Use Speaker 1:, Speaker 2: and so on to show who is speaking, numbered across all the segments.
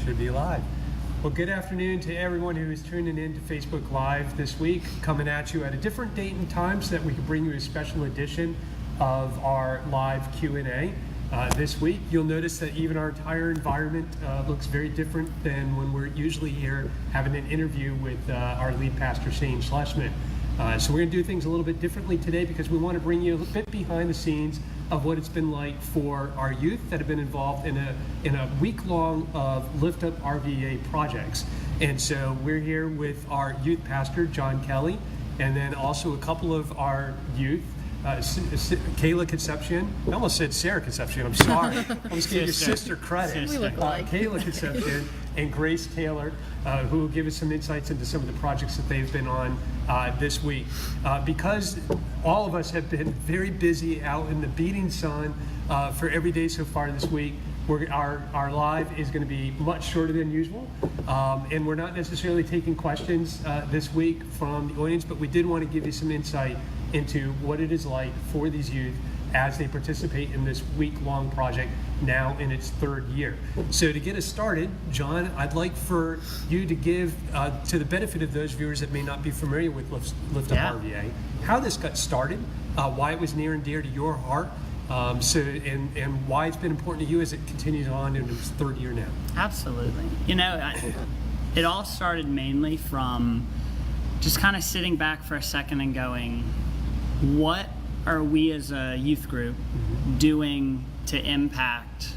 Speaker 1: Should be live. Well, good afternoon to everyone who is tuning in to Facebook Live this week, coming at you at a different date and time so that we can bring you a special edition of our live Q&A. This week, you'll notice that even our entire environment looks very different than when we're usually here having an interview with our lead pastor, Shane Schlesman. So we're going to do things a little bit differently today because we want to bring you a bit behind the scenes of what it's been like for our youth that have been involved in a week-long of LiftUpRVA projects. And so we're here with our youth pastor, John Kelly, and then also a couple of our youth, Kayla Concepcion. I almost said Sarah Concepcion, I'm sorry. I almost gave your sister credit.
Speaker 2: We look alike.
Speaker 1: Kayla Concepcion and Grace Taylor, who will give us some insights into some of the projects that they've been on this week. Because all of us have been very busy out in the beating sun for every day so far this week, our live is going to be much shorter than usual, and we're not necessarily taking questions this week from the audience, but we did want to give you some insight into what it is like for these youth as they participate in this week-long project now in its third year. So to get us started, John, I'd like for you to give, to the benefit of those viewers that may not be familiar with LiftUpRVA, how this got started, why it was near and dear to your heart, and why it's been important to you as it continues on in its third year now.
Speaker 2: Absolutely. You know, it all started mainly from just kind of sitting back for a second and going, what are we as a youth group doing to impact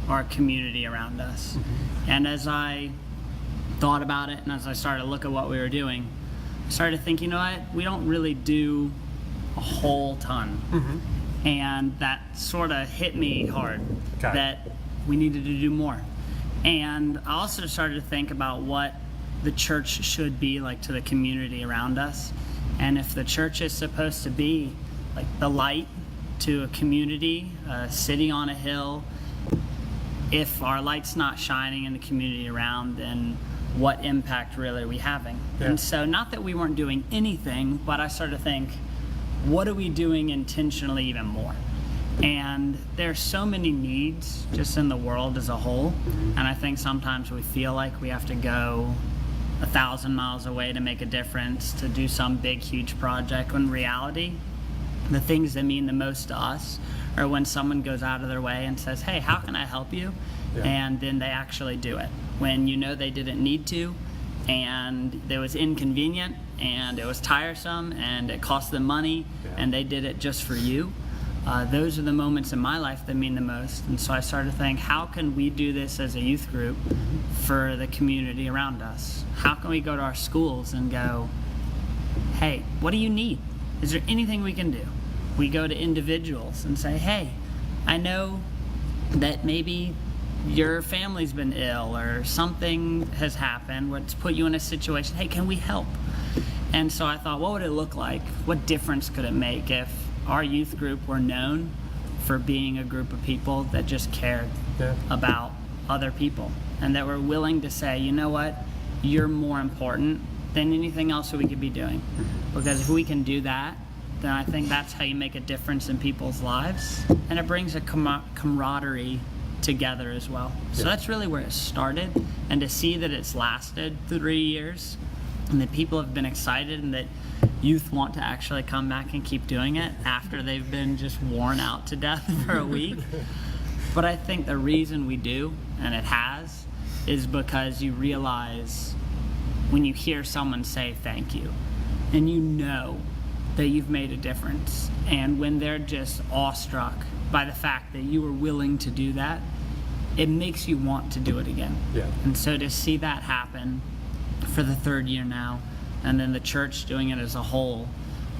Speaker 2: our community around us? And as I thought about it and as I started to look at what we were doing, I started to think, you know what, we don't really do a whole ton. And that sort of hit me hard, that we needed to do more. And I also started to think about what the church should be like to the community around us. And if the church is supposed to be like the light to a community, a city on a hill, if our light's not shining in the community around, then what impact really are we having? And so not that we weren't doing anything, but I started to think, what are we doing intentionally even more? And there's so many needs just in the world as a whole, and I think sometimes we feel like we have to go 1,000 miles away to make a difference, to do some big, huge project, when in reality, the things that mean the most to us are when someone goes out of their way and says, hey, how can I help you? And then they actually do it. When you know they didn't need to, and it was inconvenient, and it was tiresome, and it cost them money, and they did it just for you. Those are the moments in my life that mean the most. And so I started to think, how can we do this as a youth group for the community around us? How can we go to our schools and go, hey, what do you need? Is there anything we can do? We go to individuals and say, hey, I know that maybe your family's been ill or something has happened what's put you in a situation. Hey, can we help? And so I thought, what would it look like? What difference could it make if our youth group were known for being a group of people that just cared about other people, and that were willing to say, you know what, you're more important than anything else that we could be doing. Because if we can do that, then I think that's how you make a difference in people's lives. And it brings a camaraderie together as well. So that's really where it started. And to see that it's lasted 3 years and that people have been excited and that youth want to actually come back and keep doing it after they've been just worn out to death for a week. But I think the reason we do, and it has, is because you realize when you hear someone say thank you and you know that you've made a difference, and when they're just awestruck by the fact that you were willing to do that, it makes you want to do it again.
Speaker 1: Yeah.
Speaker 2: And so to see that happen for the 3rd year now, and then the church doing it as a whole,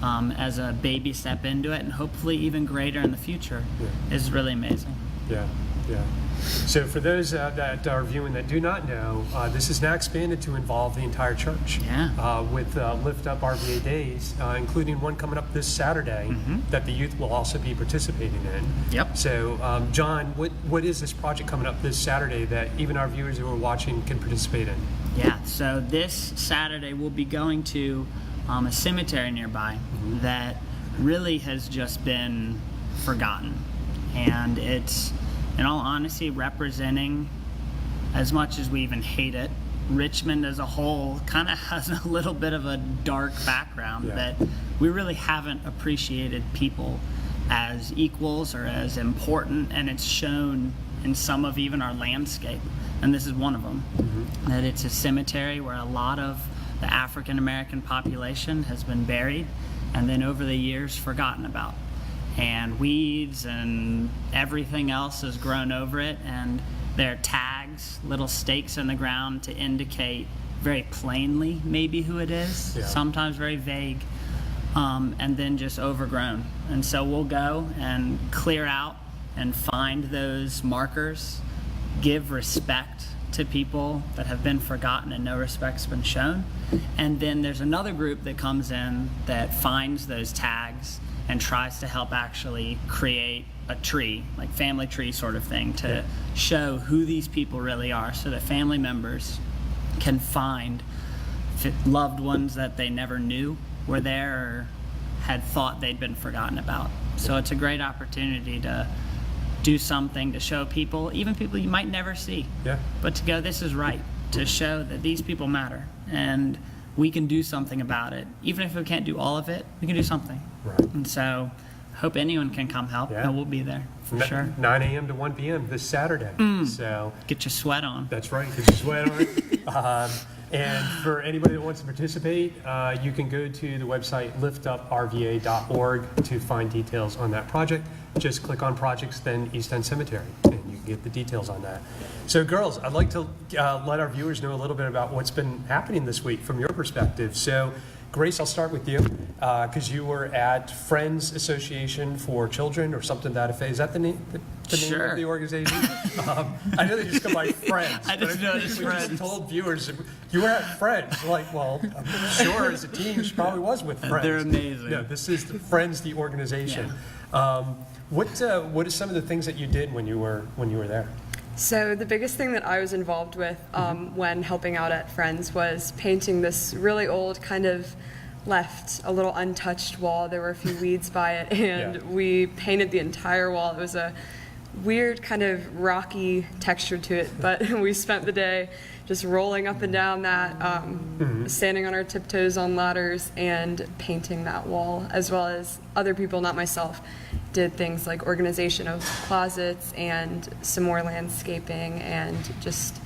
Speaker 2: as a baby step into it, and hopefully even greater in the future, is really amazing.
Speaker 1: Yeah, yeah. So for those that are viewing that do not know, this is now expanded to involve the entire church.
Speaker 2: Yeah.
Speaker 1: With LiftUp RVA days, including one coming up this Saturday that the youth will also be participating in.
Speaker 2: Yep.
Speaker 1: So, John, what is this project coming up this Saturday that even our viewers who are watching can participate in?
Speaker 2: Yeah, so this Saturday we'll be going to a cemetery nearby that really has just been forgotten. And it's, in all honesty, representing, as much as we even hate it, Richmond as a whole kind of has a little bit of a dark background that we really haven't appreciated people as equals or as important, and it's shown in some of even our landscape. And this is one of them. That it's a cemetery where a lot of the African American population has been buried and then over the years forgotten about. And weeds and everything else has grown over it, and there are tags, little stakes in the ground to indicate very plainly maybe who it is, sometimes very vague, and then just overgrown. And so we'll go and clear out and find those markers, give respect to people that have been forgotten and no respect's been shown. And then there's another group that comes in that finds those tags and tries to help actually create a tree, like family tree sort of thing, to show who these people really are, so that family members can find loved ones that they never knew were there or had thought they'd been forgotten about. So it's a great opportunity to do something to show people, even people you might never see, but to go, this is right, to show that these people matter and we can do something about it. Even if we can't do all of it, we can do something.
Speaker 1: Right.
Speaker 2: And so hope anyone can come help, and we'll be there for sure. 9
Speaker 1: a.m. to 1 p.m. this Saturday. So
Speaker 2: get your sweat on.
Speaker 1: That's right, get your sweat on. And for anybody that wants to participate, you can go to the website LiftUpRVA.org to find details on that project. Just click on projects, then East End Cemetery, and you can get the details on that. So girls, I'd like to let our viewers know a little bit about what's been happening this week from your perspective. So Grace, I'll start with you, because you were at Friends Association for Children or something to that effect. Is that the name of the organization? I know they just go by Friends.
Speaker 2: I just noticed Friends.
Speaker 1: Just told viewers, you were at Friends. Like, well, I'm sure as a teen she probably was with Friends.
Speaker 2: They're amazing.
Speaker 1: No, this is the Friends, the organization. What are some of the things that you did when you were there?
Speaker 3: So the biggest thing that I was involved with when helping out at Friends was painting this really old, kind of left a little untouched wall. There were a few weeds by it, and we painted the entire wall. It was a weird kind of rocky texture to it, but we spent the day just rolling up and down that, standing on our tiptoes on ladders and painting that wall, as well as other people, not myself, did things like organization of closets and some more landscaping and just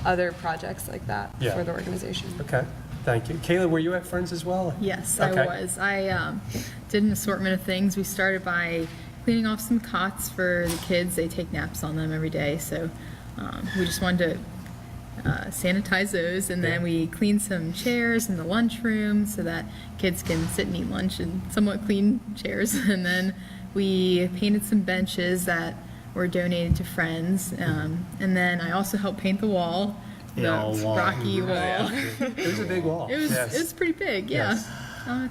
Speaker 3: other projects like that for the organization.
Speaker 1: Okay, thank you. Kayla, were you at Friends as well?
Speaker 4: Yes, I was. I did an assortment of things. We started by cleaning off some cots for the kids. They take naps on them every day, so we just wanted to sanitize those, and then we cleaned some chairs in the lunchroom so that kids can sit and eat lunch in somewhat clean chairs, and then we painted some benches that were donated to Friends, and then I also helped paint the wall, the rocky wall.
Speaker 1: It was a big wall.
Speaker 4: It was pretty big, It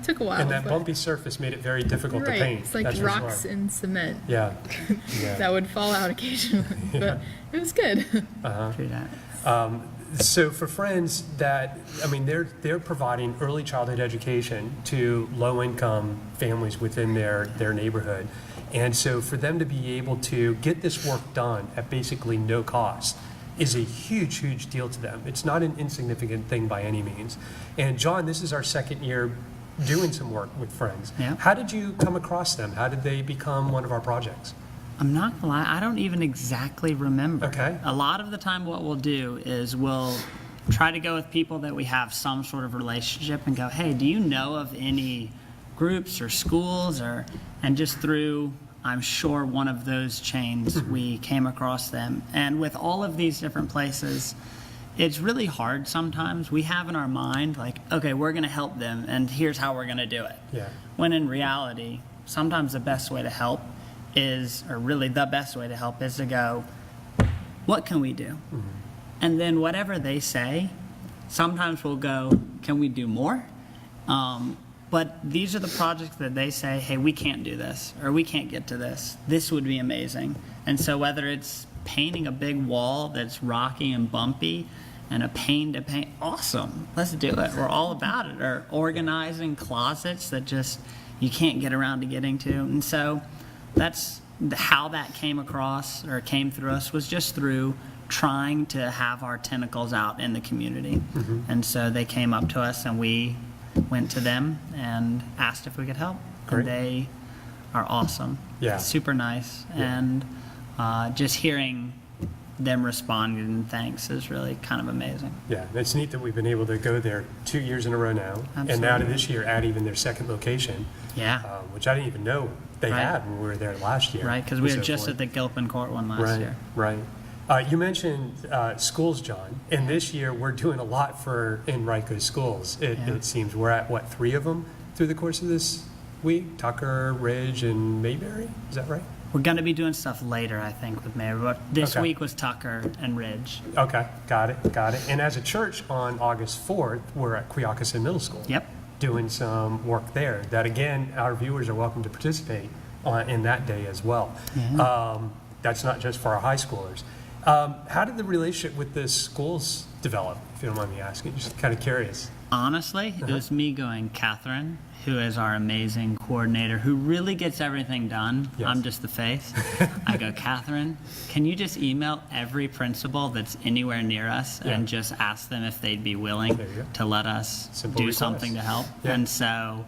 Speaker 4: took a while.
Speaker 1: And that bumpy surface made it very difficult to paint.
Speaker 4: It's like rocks and cement.
Speaker 1: That
Speaker 4: would fall out occasionally, but it was good.
Speaker 1: So for Friends, they're providing early childhood education to low-income families within their neighborhood. And so for them to be able to get this work done at basically no cost is a huge, huge deal to them. It's not an insignificant thing by any means. And John, this is our second year doing some work with Friends.
Speaker 2: Yeah.
Speaker 1: How did you come across them? How did they become one of our projects?
Speaker 2: I'm not gonna lie, I don't even exactly remember.
Speaker 1: Okay.
Speaker 2: A lot of the time what we'll do is we'll try to go with people that we have some sort of relationship and go, hey, do you know of any groups or schools and just through, I'm sure, one of those chains, we came across them. And with all of these different places, it's really hard sometimes. We have in our mind, like, okay, we're gonna help them and here's how we're gonna do it.
Speaker 1: Yeah.
Speaker 2: When in reality, sometimes the best way to help is, or really the best way to help is to go, what can we do? And then whatever they say, sometimes we'll go, can we do more? But these are the projects that they say, hey, we can't do this, or we can't get to this. This would be amazing. And so whether it's painting a big wall that's rocky and bumpy and a pain to paint, awesome, let's do it. We're all about it. Or organizing closets that just you can't get around to getting to. And so that's how that came across or came through us, was just through trying to have our tentacles out in the community. And so they came up to us and we went to them and asked if we could help.
Speaker 1: Great.
Speaker 2: And they are awesome.
Speaker 1: Yeah.
Speaker 2: Super nice.
Speaker 1: Yeah.
Speaker 2: And just hearing them respond and thanks is really kind of amazing.
Speaker 1: Yeah, it's neat that we've been able to go there 2 years in a row now. And now to
Speaker 2: Absolutely.
Speaker 1: this year, add even their second location,
Speaker 2: Yeah.
Speaker 1: which I didn't even know they
Speaker 2: Right.
Speaker 1: had when we were there last year.
Speaker 2: Right, because we
Speaker 1: and
Speaker 2: were
Speaker 1: so
Speaker 2: just
Speaker 1: forth.
Speaker 2: at the Gilpin Court one last
Speaker 1: Right,
Speaker 2: year.
Speaker 1: right. You mentioned schools, John, and this year we're doing a lot for Enrico's schools. It seems we're at, what, 3 of them through the course of this week? Tucker, Ridge, and Mayberry? Is that right?
Speaker 2: We're going to be doing stuff later, I think, with Mayor, but this
Speaker 1: Okay.
Speaker 2: week was Tucker and Ridge.
Speaker 1: Okay, got it. And as a church on August 4th, we're at Quioccasin Middle School.
Speaker 2: Yep.
Speaker 1: Doing some work there. That, again, our viewers are welcome to participate in that day as well. That's not just for our high schoolers. How did the relationship with the schools develop, if you don't mind me asking? Just kind of curious.
Speaker 2: Honestly, it was me going, Catherine, who is our amazing coordinator, who really gets everything done.
Speaker 1: Yes.
Speaker 2: I'm just the face. I go, Catherine, can you just email every principal that's anywhere near us
Speaker 1: Yeah.
Speaker 2: and just ask them if they'd be willing
Speaker 1: There you go.
Speaker 2: to let us
Speaker 1: Simple
Speaker 2: do
Speaker 1: request.
Speaker 2: something to help?
Speaker 1: Yeah.
Speaker 2: And so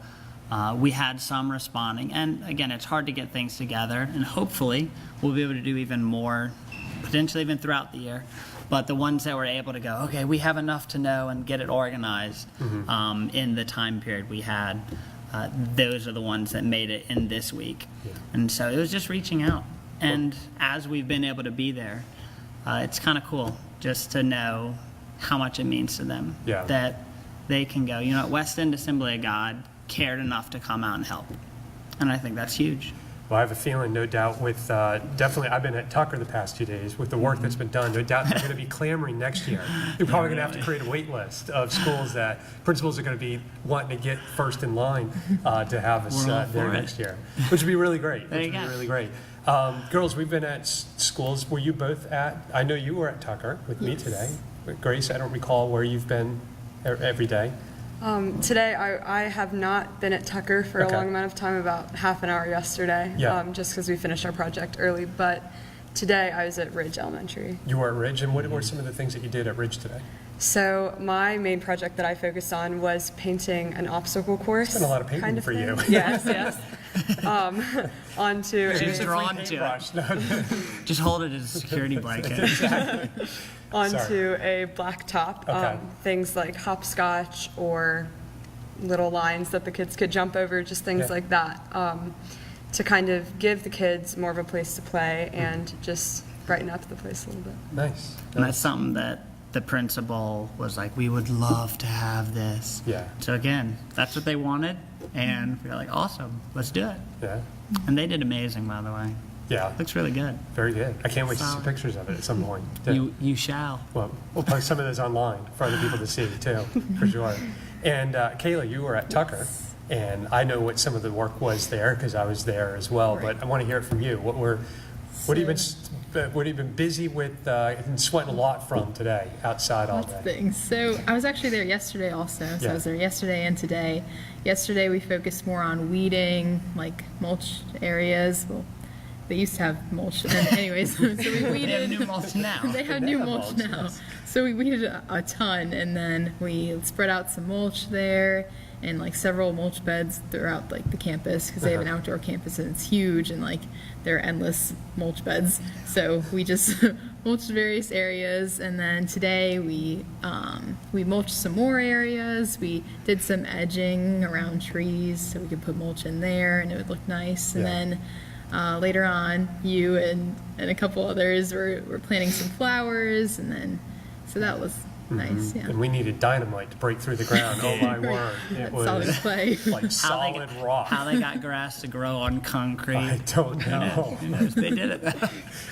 Speaker 2: we had some responding. And again, it's hard to get things together. And hopefully we'll be able to do even more, potentially even throughout the year. But the ones that were able to go, okay, we have enough to know and get it organized in the time period we had, those are the ones that made it in this week.
Speaker 1: Yeah.
Speaker 2: And so it was just reaching out. And as we've been able to be there, it's kind of cool just to know how much it means to them.
Speaker 1: Yeah.
Speaker 2: That they can go, you know what, West End Assembly of God cared enough to come out and help. And I think that's huge.
Speaker 1: Well, I have a feeling, no doubt, with definitely, I've been at Tucker the past 2 days, with the work that's been done, no doubt they're going to be clamoring next year. You're probably going to have to create a wait list of schools that principals are going to be wanting to get first in line to have us
Speaker 2: We're all
Speaker 1: there
Speaker 2: for it.
Speaker 1: next year, which would be really great.
Speaker 2: There
Speaker 1: Which
Speaker 2: you
Speaker 1: would be
Speaker 2: go.
Speaker 1: really great. Girls, we've been at schools. Were you both at, I know you were at Tucker with me today. But Grace, I don't recall where you've been every day.
Speaker 3: Today, I have not been at Tucker for
Speaker 1: Okay.
Speaker 3: a long amount of time, about half an hour yesterday,
Speaker 1: Yeah.
Speaker 3: just because we finished our project early. But today, I was at Ridge Elementary.
Speaker 1: You were at Ridge, and what were some of the things that you did at Ridge today?
Speaker 3: So my main project that I focused on was painting an obstacle course.
Speaker 1: It's been a lot of painting
Speaker 3: kind
Speaker 1: for
Speaker 3: thing.
Speaker 1: you.
Speaker 3: Yes, yes. Onto
Speaker 2: She's
Speaker 3: a,
Speaker 2: drawn to it.
Speaker 1: Paintbrush. No,
Speaker 2: Just hold it as a security blanket.
Speaker 3: onto a black top.
Speaker 1: Okay.
Speaker 3: Things like hopscotch or little lines that the kids could jump over, just things
Speaker 1: Yeah.
Speaker 3: like that, to kind of give the kids more of a place to play and just brighten up the place a little bit.
Speaker 1: Nice.
Speaker 2: And that's something that the principal was like, we would love to have this.
Speaker 1: Yeah.
Speaker 2: So again, that's what they wanted, and we were like, awesome, let's do it.
Speaker 1: Yeah.
Speaker 2: And they did amazing, by the way.
Speaker 1: Yeah.
Speaker 2: Looks really good.
Speaker 1: Very good. I can't wait to see
Speaker 2: Solid.
Speaker 1: pictures of it at some point.
Speaker 2: You shall.
Speaker 1: Well, we'll post some of those online for other people to see too, for sure. And Kayla, you were at Tucker, and I know what some of the work was there because I was there as well.
Speaker 4: Right.
Speaker 1: But I want to hear it from you. What have you been been busy with and sweating a lot from today outside all
Speaker 4: Lots of
Speaker 1: day?
Speaker 4: things. So I was actually there yesterday also. So
Speaker 1: Yeah.
Speaker 4: I was there yesterday and today. Yesterday we focused more on weeding, like mulch areas. Well, they used to have mulch. And anyways, so we
Speaker 2: They
Speaker 4: weeded.
Speaker 2: have new mulch now.
Speaker 4: They have new
Speaker 1: have
Speaker 4: mulch
Speaker 1: mulch,
Speaker 4: now.
Speaker 1: yes.
Speaker 4: So we weeded a ton, and then we spread out some mulch there and like several mulch beds throughout like the campus because they have an outdoor campus and it's huge and like there are endless mulch beds. So we just mulched various areas, and then today we mulched some more areas. We did some edging around trees so we could put mulch in there and it would look nice. And
Speaker 1: Yeah.
Speaker 4: then later on, you and a couple others were planting some flowers, and then so that was nice. Yeah.
Speaker 1: And we needed dynamite to break through the ground. Oh my word! It
Speaker 4: That
Speaker 1: was
Speaker 4: solid clay.
Speaker 1: like solid rock.
Speaker 2: How they got grass to grow on concrete.
Speaker 1: I don't know.
Speaker 2: Who knows? They did it.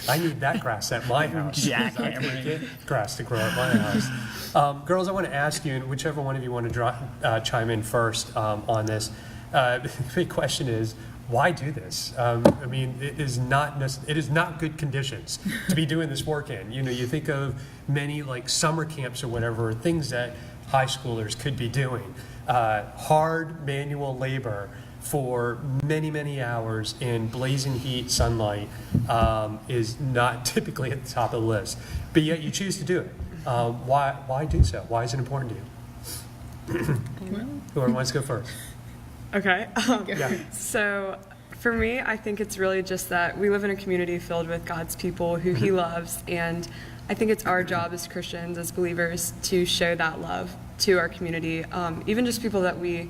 Speaker 1: I need that grass at my house. I can't
Speaker 2: Jackhammering.
Speaker 1: get grass to grow at my house. Girls, I want to ask you, and whichever one of you want to chime in first on this. The big question is, why do this? I mean, it is not good conditions to be doing this work in. You know, you think of many like summer camps or whatever, things that high schoolers could be doing. Hard manual labor for many, many hours in blazing heat, sunlight, is not typically at the top of the list. But yet you choose to do it. Why do so? Why is it important to you? Whoever wants to go first.
Speaker 3: Okay.
Speaker 1: Yeah.
Speaker 3: So for me, I think it's really just that we live in a community filled with God's people who He loves, and I think it's our job as Christians, as believers, to show that love to our community, even just people that we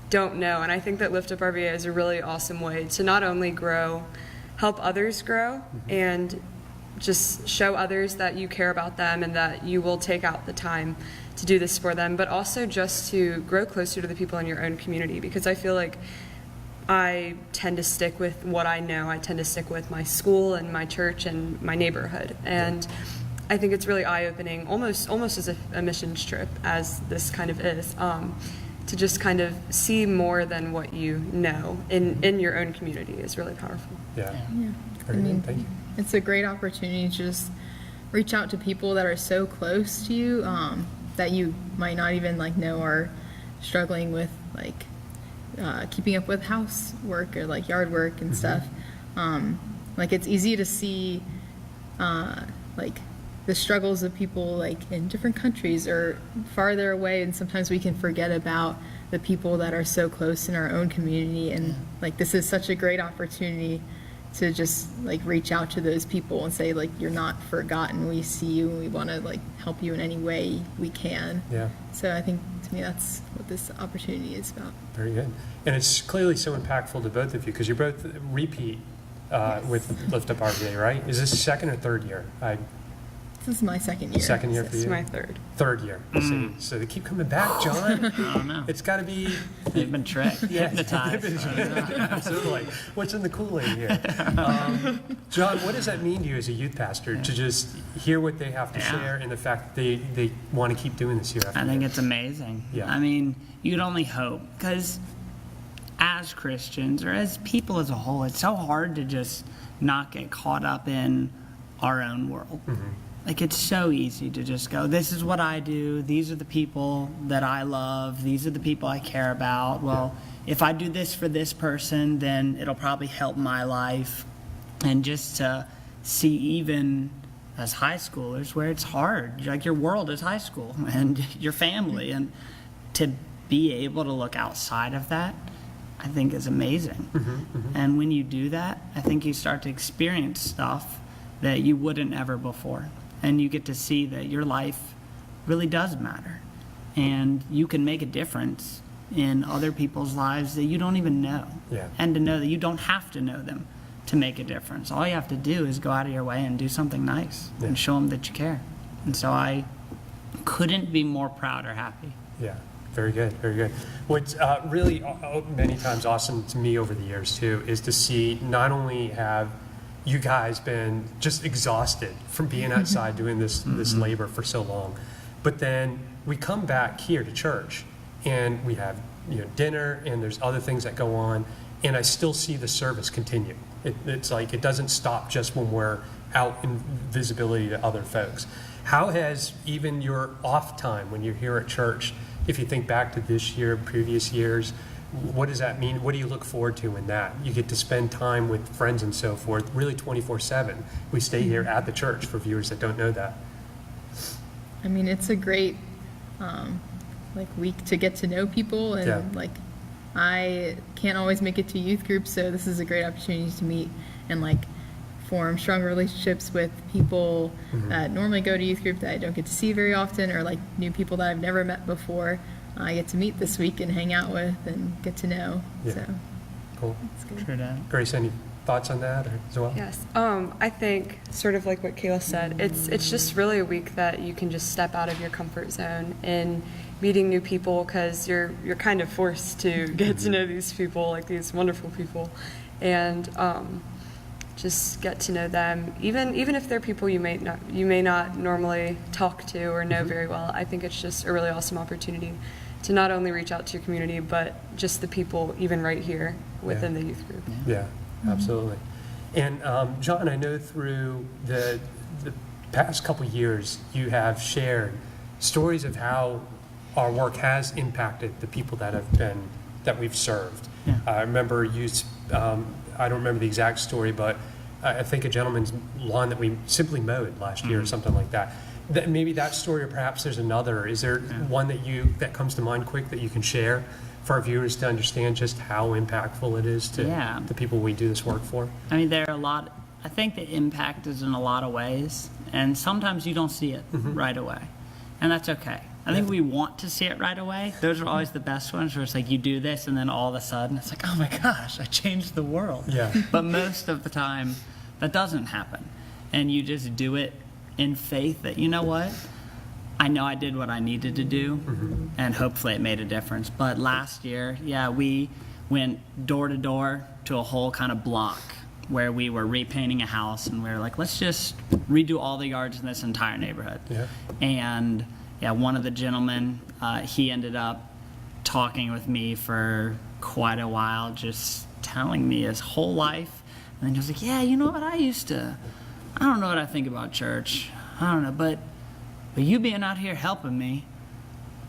Speaker 3: don't know. And I think that LiftUpRVA is a really awesome way to not only grow, help others grow, and just show others that you care about them and that you will take out the time to do this for them, but also just to grow closer to the people in your own community, because I feel like I tend to stick with what I know. I tend to stick with my school and my church and my neighborhood, and I think it's really eye-opening, almost as a missions trip, as this kind of is, to just kind of see more than what you know in your own community is really powerful.
Speaker 1: Yeah.
Speaker 4: Yeah.
Speaker 1: Very good. Thank you.
Speaker 4: It's a great opportunity to just reach out to people that are so close to you that you might not even like know are struggling with like keeping up with housework or like yard work and stuff. Like it's easy to see like the struggles of people like in different countries or farther away, and sometimes we can forget about the people that are so close in our own community. And like this is such a great opportunity to just like reach out to those people and say like, you're not forgotten, we see you and we want to like help you in any way we can.
Speaker 1: Yeah.
Speaker 4: So I think to me that's what this opportunity is about.
Speaker 1: Very good. And it's clearly so impactful to both of you because you're both repeat with LiftUpRVA, right? Is this second or third year?
Speaker 4: This is my second year.
Speaker 1: Second year for
Speaker 3: It's
Speaker 1: you?
Speaker 3: my third.
Speaker 1: Third year. See, so they keep coming back, John.
Speaker 2: I don't know.
Speaker 1: It's got to be.
Speaker 2: They've been tricked, hypnotized.
Speaker 1: Absolutely. What's in the Kool-Aid here? John, what does that mean to you as a youth pastor to just hear what they have to
Speaker 2: Yeah.
Speaker 1: share and the fact that they want to keep doing this year after
Speaker 2: I think
Speaker 1: year?
Speaker 2: it's amazing.
Speaker 1: Yeah.
Speaker 2: I mean, you'd only hope, because as Christians or as people as a whole, it's so hard to just not get caught up in our own world. Like, it's so easy to just go, this is what I do, these are the people that I love, these are the people I care about. Well, if I do this for this person, then it'll probably help my life. And just to see, even as high schoolers, where it's hard, like your world is high school and your family, and to be able to look outside of that, I think is amazing. And when you do that, I think you start to experience stuff that you wouldn't ever before. And you get to see that your life really does matter. And you can make a difference in other people's lives that you don't even know.
Speaker 1: Yeah.
Speaker 2: And to know that you don't have to know them to make a difference. All you have to do is go out of your way and do something nice and show them that you care. And so I couldn't be more proud or happy.
Speaker 1: Yeah, very good, very good. What's really many times awesome to me over the years too is to see not only have you guys been just exhausted from being outside doing this labor for so long, but then we come back here to church and we have dinner and there's other things that go on, and I still see the service continue. It's like it doesn't stop just when we're out in visibility to other folks. How has even your off time when you're here at church, if you think back to this year, previous years, what does that mean? What do you look forward to in that? You get to spend time with friends and so forth, really 24/7. We stay here at the church for viewers that don't know that.
Speaker 4: I mean, it's a great week to get to know people, and
Speaker 1: Yeah.
Speaker 4: I can't always make it to youth groups, so this is a great opportunity to meet and form strong relationships with people that normally go to youth group that I don't get to see very often, or new people that I've never met before. I get to meet this week and hang out with and get to know.
Speaker 1: Yeah.
Speaker 4: So
Speaker 1: Cool.
Speaker 4: it's good.
Speaker 2: True that.
Speaker 1: Grace, any thoughts on that as well?
Speaker 3: Yes. I think sort of like what Kayla said, it's just really a week that you can just step out of your comfort zone in meeting new people, because you're kind of forced to get to know these people, these wonderful people, and just get to know them. Even if they're people you may not normally talk to or know very well. I think it's just a really awesome opportunity to not only reach out to your community, but just the people even right here within the youth group.
Speaker 1: Yeah, absolutely. And John, I know through the past couple years, you have shared stories of how our work has impacted the people that we've served.
Speaker 2: Yeah.
Speaker 1: I remember I don't remember the exact story, but I think a gentleman's lawn that we simply mowed last year or something like that. Maybe that story, or perhaps there's another. Is there one that comes to mind quick that you can share for our viewers to understand just how impactful it is to the people we do this work for?
Speaker 2: I mean, there are a lot. I think the impact is in a lot of ways, and sometimes you don't see it right away, and that's okay. I think we want to see it right away. Those are always the best ones, where it's you do this, and then all of a sudden it's oh my gosh, I changed the world.
Speaker 1: Yeah.
Speaker 2: But most of the time, that doesn't happen, and you just do it in faith that, you know what, I know I did what I needed to do, and hopefully it made a difference. But last year, we went door to door to a whole kind of block where we were repainting a house, and we were let's just redo all the yards in this entire neighborhood.
Speaker 1: Yeah.
Speaker 2: And one of the gentlemen, he ended up talking with me for quite a while, just telling me his whole life. And then he was yeah, you know what, I don't know what I think about church. I don't know, but you being out here helping me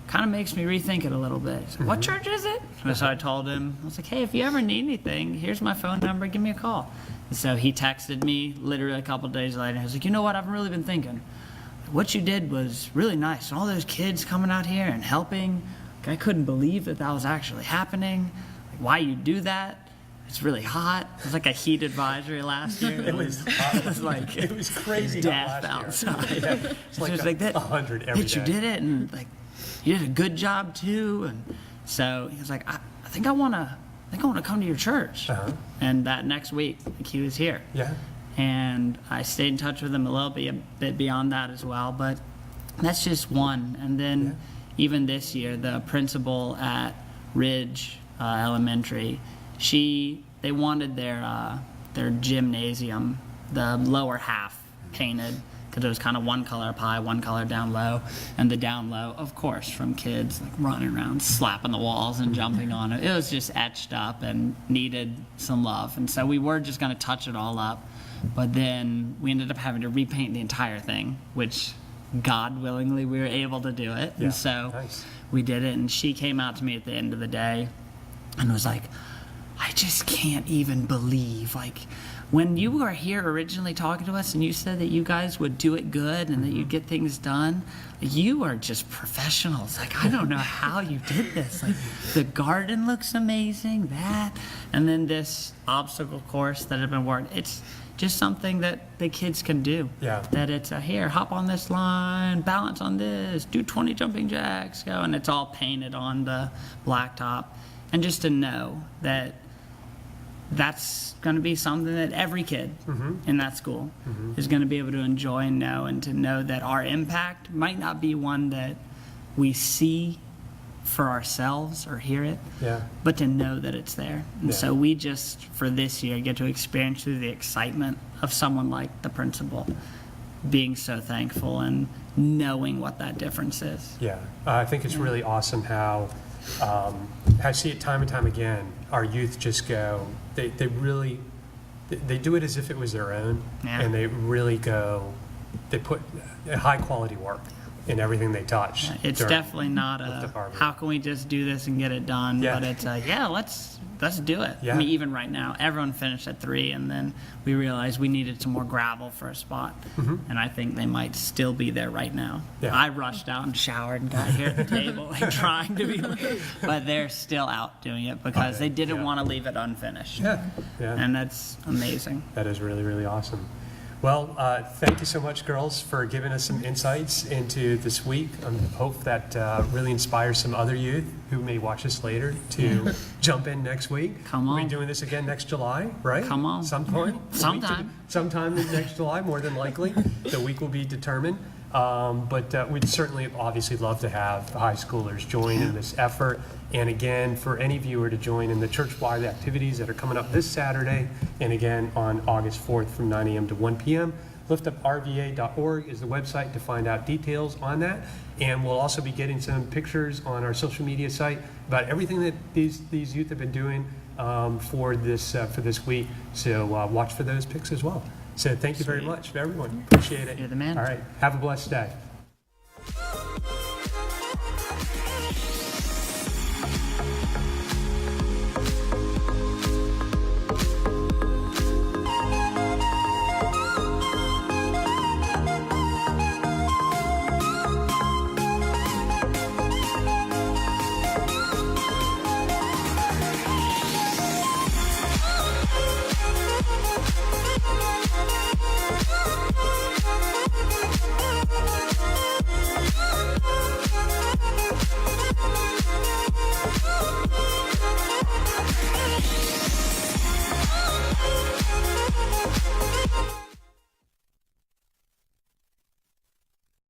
Speaker 2: kind of makes me rethink it a little bit. He's what church is it? And so I told him, I was hey, if you ever need anything, here's my phone number, give me a call. And so he texted me literally a couple of days later. He was you know what, I've really been thinking. What you did was really nice. All those kids coming out here and helping, I couldn't believe that was actually happening. Why you do that? It's really hot. It was a heat advisory last year. It was
Speaker 1: it was crazy
Speaker 2: death
Speaker 1: last year.
Speaker 2: outside.
Speaker 1: Yeah. It's
Speaker 2: So it was that
Speaker 1: 100 every
Speaker 2: that you
Speaker 1: day.
Speaker 2: did it, and you did a good job too. And so he was I think I want to come to your church. And that next week, he was here.
Speaker 1: Yeah.
Speaker 2: And I stayed in touch with him a little bit beyond that as well. But that's just one. And then even this year, the principal at Ridge Elementary, they wanted their gymnasium, the lower half, painted, because it was kind of one color up high, one color down low. And the down low, of course, from kids running around, slapping the walls and jumping on it. It was just etched up and needed some love. And so we were just going to touch it all up. But then we ended up having to repaint the entire thing, which God willingly we were able to do it.
Speaker 1: Yeah,
Speaker 2: and so
Speaker 1: nice.
Speaker 2: We did it. And she came out to me at the end of the day and was I just can't even believe, when you were here originally talking to us and you said that you guys would do it good and that you'd get things done, you are just professionals. I don't know how you did this. The garden looks amazing, and then this obstacle course that had been worked. It's just something that the kids can do.
Speaker 1: Yeah.
Speaker 2: That it's here, hop on this line, balance on this, do 20 jumping jacks, go, and it's all painted on the blacktop. And just to know that that's going to be something that every kid in that school is going to be able to enjoy and know, and to know that our impact might not be one that we see for ourselves or hear it, but to know that it's there. And so we just, for this year, get to experience through the excitement of someone like the principal, being so thankful and knowing what that difference is.
Speaker 1: Yeah, I think it's really awesome how I see it time and time again. Our youth just go, they really they do it as if it was their own,
Speaker 2: Yeah.
Speaker 1: and they really they put high quality work in everything they touch.
Speaker 2: It's
Speaker 1: during
Speaker 2: definitely not
Speaker 1: LiftUpRVA.
Speaker 2: how can we just do this and get it done,
Speaker 1: Yeah.
Speaker 2: but it's let's do it.
Speaker 1: Yeah.
Speaker 2: I mean, even right now, everyone finished at 3, and then we realized we needed some more gravel for a spot, and I think they might still be there right now.
Speaker 1: Yeah.
Speaker 2: I rushed out and showered and got here at the table, like trying to be, but they're still out doing it because they didn't
Speaker 1: Yeah.
Speaker 2: want to leave it unfinished.
Speaker 1: Yeah, yeah.
Speaker 2: And that's amazing.
Speaker 1: That is really, really awesome. Well, thank you so much, girls, for giving us some insights into this week. I hope that really inspires some other youth who may watch this later to jump in next week.
Speaker 2: Come
Speaker 1: We'll
Speaker 2: on.
Speaker 1: be doing this again next July, right?
Speaker 2: Come on.
Speaker 1: Some point?
Speaker 2: Sometime.
Speaker 1: Sometime next July, more than likely. The week will be determined. But we'd certainly obviously love to have high schoolers join in this effort. And again, for any viewer to join in the church-wide activities that are coming up this Saturday and again on August 4th from 9 a.m. to 1 p.m. LiftUpRVA.org is the website to find out details on that. And we'll also be getting some pictures on our social media site about everything that these youth have been doing for this week. So watch for those pics as well. So thank you very
Speaker 2: Sweet.
Speaker 1: much, everyone. Appreciate it.
Speaker 2: You're the man.
Speaker 1: All right. Have a blessed day.